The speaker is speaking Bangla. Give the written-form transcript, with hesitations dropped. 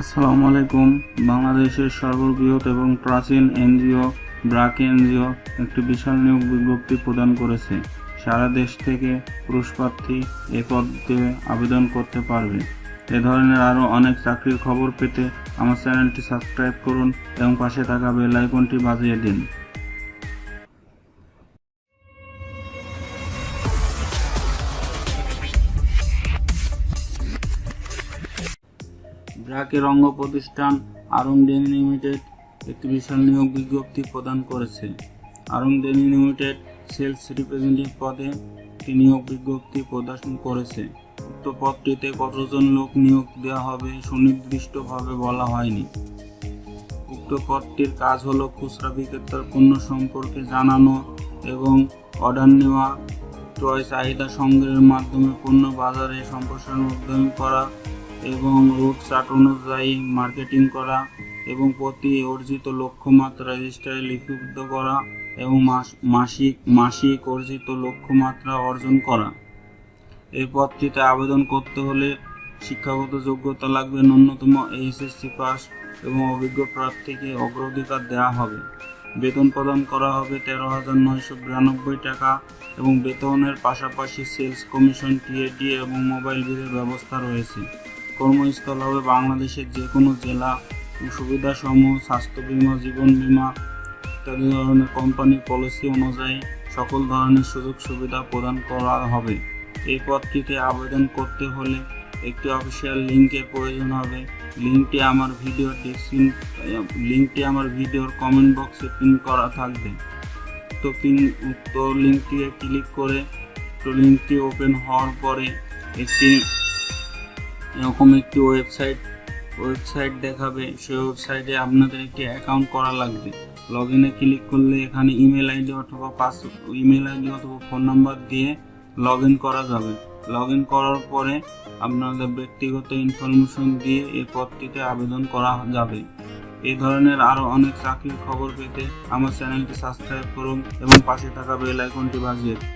আসসালামু আলাইকুম। বাংলাদেশের সর্ববৃহৎ এবং প্রাচীন এনজিও ব্র্যাক এনজিও একটি বিশাল নিয়োগ বিজ্ঞপ্তি প্রদান করেছে। সারা দেশ থেকে পুরুষ প্রার্থী এ পদে আবেদন করতে পারবে। এ ধরনের আরও অনেক চাকরির খবর পেতে আমার চ্যানেলটি সাবস্ক্রাইব করুন এবং পাশে থাকা বেল আইকনটি বাজিয়ে দিন। ব্র্যাকের অঙ্গ প্রতিষ্ঠান আরং ডেনি লিমিটেড একটি বিশাল নিয়োগ বিজ্ঞপ্তি প্রদান করেছে। আরং ডেনি লিমিটেড সেলস রিপ্রেজেন্টেটিভ পদে একটি নিয়োগ বিজ্ঞপ্তি প্রদান করেছে। উক্ত পদটিতে কতজন লোক নিয়োগ দেওয়া হবে সুনির্দিষ্টভাবে বলা হয়নি। উক্ত পদটির কাজ হলো খুচরা বিক্রেতার পণ্য সম্পর্কে জানানো এবং অর্ডার নেওয়া, ক্রয় চাহিদা সংগ্রহের মাধ্যমে পণ্য বাজারে সম্প্রসারণ উদ্যমী করা এবং রুট চার্ট অনুযায়ী মার্কেটিং করা এবং প্রতি অর্জিত লক্ষ্যমাত্রা রেজিস্টারে লিপিবদ্ধ করা এবং মাসিক অর্জিত লক্ষ্যমাত্রা অর্জন করা। এই পদটিতে আবেদন করতে হলে শিক্ষাগত যোগ্যতা লাগবে, ন্যূনতম এইচএসসি পাস এবং অভিজ্ঞ প্রার্থীকে অগ্রাধিকার দেওয়া হবে। বেতন প্রদান করা হবে 13,992 টাকা এবং বেতনের পাশাপাশি সেলস কমিশন, টিএডি এবং মোবাইল বিলের ব্যবস্থা রয়েছে। কর্মস্থল হবে বাংলাদেশের যে কোনো জেলা। সুবিধাসমূহ স্বাস্থ্য বীমা, জীবন বীমা ইত্যাদি ধরনের কোম্পানি পলিসি অনুযায়ী সকল ধরনের সুযোগ সুবিধা প্রদান করা হবে। এই পদটিতে আবেদন করতে হলে একটি অফিসিয়াল লিঙ্কের প্রয়োজন হবে। লিঙ্কটি আমার ভিডিওর কমেন্ট বক্সে পিন করা থাকবে। তো লিঙ্কটিতে ক্লিক করে লিঙ্কটি ওপেন হওয়ার পরে এরকম একটি ওয়েবসাইট দেখাবে। সেই ওয়েবসাইটে আপনাদের একটি অ্যাকাউন্ট করা লাগবে। লগ ইনে ক্লিক করলে এখানে ইমেল আইডি অথবা ফোন নাম্বার দিয়ে লগ ইন করা যাবে। লগ ইন করার পরে আপনাদের ব্যক্তিগত ইনফরমেশন দিয়ে এই পদটিতে আবেদন করা যাবে। এই ধরনের আরও অনেক চাকরির খবর পেতে আমার চ্যানেলটি সাবস্ক্রাইব করুন এবং পাশে থাকা বেল আইকনটি বাজিয়ে দিন।